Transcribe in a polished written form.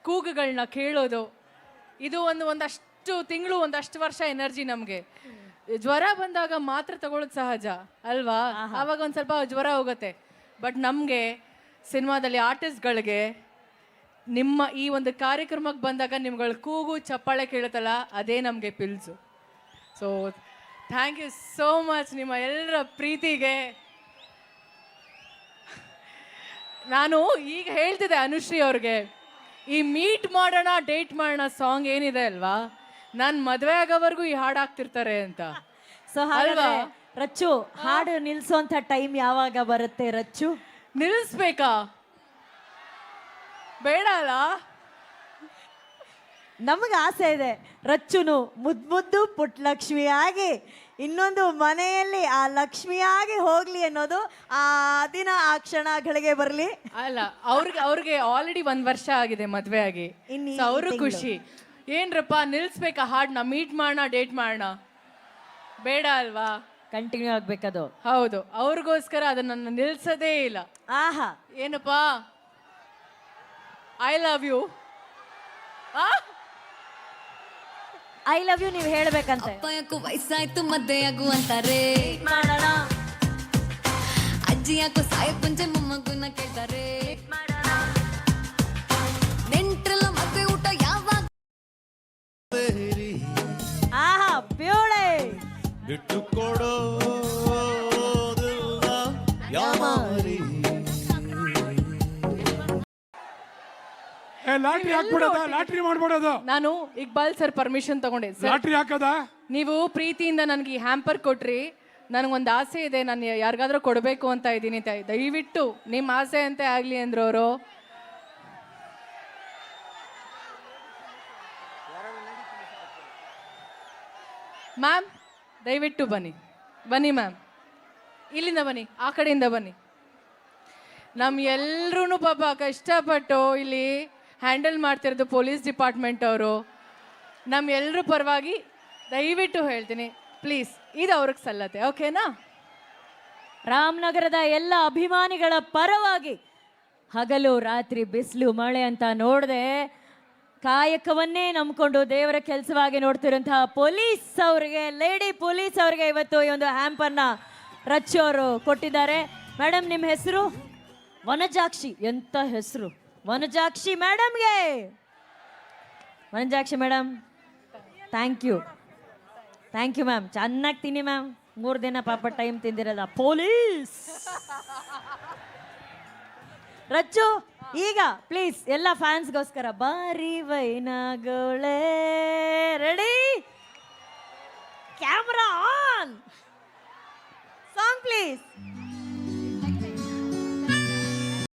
ಕೂಗುಗಳನ್ನ ಕೇಳೋದು, ಇದು ಒಂದಷ್ಟು ತಿಂಗಳು ಒಂದಷ್ಟು ವರ್ಷ ಎನರ್ಜಿ ನಮಗೆ. ಜ್ವರ ಬಂದಾಗ ಮಾತ್ರ ತಗೊಳ್ಳೋದು ಸಹಜ ಅಲ್ವಾ, ಆವಾಗ ಒಂದು ಸ್ವಲ್ಪ ಜ್ವರ ಹೋಗುತ್ತೆ. ಬಟ್ ನಮಗೆ ಸಿನಿಮಾದಲ್ಲಿ ಆರ್ಟಿಸ್ಟ್ಗಳಿಗೆ ನಿಮ್ಮ ಈ ಒಂದು ಕಾರ್ಯಕ್ರಮಕ್ಕೆ ಬಂದಾಗ ನಿಮ್ಗಳ ಕೂಗು ಚಪ್ಪಾಳೆ ಕೇಳುತ್ತಲ್ಲ, ಅದೇ ನಮಗೆ pills. So thank you so much ನಿಮ್ಮ ಎಲ್ಲರ ಪ್ರೀತಿಗೆ. ನಾನು ಈಗ ಹೇಳ್ತಿದ್ದೆ ಅನುಶ್ರೀ ಅವ್ರಿಗೆ, ಈ ಮೀಟ್ ಮಾಡೋಣ ಡೇಟ್ ಮಾಡೋಣ ಸಾಂಗ್ ಏನಿದೆ ಅಲ್ವಾ, ನಾನು ಮದುವೆ ಆಗೋವರೆಗೂ ಈ ಹಾಡು ಹಾಕ್ತಿರ್ತಾರೆ ಅಂತ. ಸೊ ಅಲ್ವಾ ರಚ್ಚು, ಹಾಡು ನಿಲ್ಸೋಂಥ ಟೈಮ್ ಯಾವಾಗ ಬರುತ್ತೆ ರಚ್ಚು? ನಿಲ್ಲಿಸ್ಬೇಕಾ ಬೇಡ ಅಲ್ಲ? ನಮಗೆ ಆಸೆ ಇದೆ ರಚ್ಚುನು ಮುದ್ದು ಪುಟ್ ಲಕ್ಷ್ಮಿಯಾಗಿ ಇನ್ನೊಂದು ಮನೆಯಲ್ಲಿ ಆ ಲಕ್ಷ್ಮಿಯಾಗಿ ಹೋಗ್ಲಿ ಅನ್ನೋದು ಆ ದಿನ ಆ ಕ್ಷಣಗಳಿಗೆ ಬರಲಿ. ಅಲ್ಲ, ಅವ್ರಿಗೆ ಆಲ್ರೆಡಿ 1 ವರ್ಷ ಆಗಿದೆ ಮದ್ವೆ ಆಗಿ, ಅವರು ಖುಷಿ. ಏನ್ರಪ್ಪ ನಿಲ್ಸ್ಬೇಕಾ ಹಾಡ್ನ? ಮೀಟ್ ಮಾಡೋಣ ಡೇಟ್ ಮಾಡೋಣ ಬೇಡ ಅಲ್ವಾ? ಕಂಟಿನ್ಯೂ ಆಗ್ಬೇಕದು. ಹೌದು, ಅವ್ರಿಗೋಸ್ಕರ ಅದನ್ನ ನಿಲ್ಸದೇ ಇಲ್ಲ. ಆಹಾ, ಏನಪ್ಪಾ I love you, I love you ನೀವು ಹೇಳ್ಬೇಕಂತೆ. ಅಪ್ಪಯ್ಯಕ್ಕೂ ವಯಸ್ಸಾಯ್ತು ಮದ್ವೆ ಆಗು ಅಂತಾರೆ, ಮಾಡೋಣ. ಅಜ್ಜಿ ಯಾಕೋ ಸಾಯ ಪಂಚೆ ಮೊಮ್ಮಗುನ ಕೇಳ್ತಾರೆ, ನೆಂಟ್ರೆಲ್ಲ ಮದ್ವೆ ಊಟ ಯಾವಾಗ? ಆಹಾ ಪ್ಯೂಳೆ ಬಿಟ್ಟು ಕೊಡೋ ಲಾಟ್ರಿ ಹಾಕ್ಬಿಡೋದ? ಲಾಟ್ರಿ ಮಾಡ್ಬಿಡೋದು? ನಾನು ಇಕ್ಬಾಲ್ ಸರ್ ಪರ್ಮಿಷನ್ ತಗೊಂಡೆ. ಲಾಟ್ರಿ ಹಾಕದ? ನೀವು ಪ್ರೀತಿಯಿಂದ ನನಗೆ ಈ ಹ್ಯಾಂಪರ್ ಕೊಟ್ರಿ, ನನಗೊಂದು ಆಸೆ ಇದೆ, ನಾನು ಯಾರಿಗಾದ್ರೂ ಕೊಡಬೇಕು ಅಂತ ಇದ್ದೀನಿ. ದಯವಿಟ್ಟು ನಿಮ್ಮ ಆಸೆ ಅಂತ ಆಗಲಿ ಅಂದ್ರು ಅವರು. ಮ್ಯಾಮ್ ದಯವಿಟ್ಟು ಬನ್ನಿ ಬನ್ನಿ ಮ್ಯಾಮ್, ಇಲ್ಲಿಂದ ಬನ್ನಿ, ಆ ಕಡೆಯಿಂದ ಬನ್ನಿ. ಎಲ್ಲರೂ ಪಾಪ ಕಷ್ಟಪಟ್ಟು ಇಲ್ಲಿ ಹ್ಯಾಂಡಲ್ ಮಾಡ್ತಿರೋದು ಪೊಲೀಸ್ ಡಿಪಾರ್ಟ್ಮೆಂಟ್ ಅವರು. ಎಲ್ಲರ ಪರವಾಗಿ ದಯವಿಟ್ಟು ಹೇಳ್ತೀನಿ, ಪ್ಲೀಸ್ ಇದು ಅವ್ರಿಗೆ ಸಲ್ಲತ್ತೆ, ಓಕೆನಾ? ರಾಮನಗರದ ಎಲ್ಲ ಅಭಿಮಾನಿಗಳ ಪರವಾಗಿ ಹಗಲು ರಾತ್ರಿ ಬಿಸಿಲು ಮಳೆ ಅಂತ ನೋಡದೆ ಕಾಯಕವನ್ನೇ ನಂಬಿಕೊಂಡು ದೇವರ ಕೆಲಸವಾಗಿ ನೋಡ್ತಿರುವಂತಹ ಪೊಲೀಸ್ ಅವರಿಗೆ, ಲೇಡಿ ಪೊಲೀಸ್ ಅವರಿಗೆ ಇವತ್ತು ಈ ಒಂದು ಹ್ಯಾಂಪರ್ನ ರಚ್ಚು ಅವರು ಕೊಟ್ಟಿದ್ದಾರೆ. ಮೇಡಮ್ ನಿಮ್ಮ ಹೆಸರು? ವನಜಾಕ್ಷಿ. ಎಂತ ಹೆಸರು ವನಜಾಕ್ಷಿ ಮೇಡಮ್ಗೆ. Vanajakshi madam thank you ma'am. ಚೆನ್ನಾಗಿ ತಿನ್ನಿ ಮ್ಯಾಮ್, 3 ದಿನ ಪಾಪ ಟೈಮ್ ತಿಂದಿರಲ್ಲ ಪೊಲೀಸ್. ರಚ್ಚು ಈಗ ಪ್ಲೀಸ್ ಎಲ್ಲ ಫ್ಯಾನ್ಸ್ಗೋಸ್ಕರ ಬಾರಿ ವೈನಾಗೋಳೆ, ready, camera on, song please.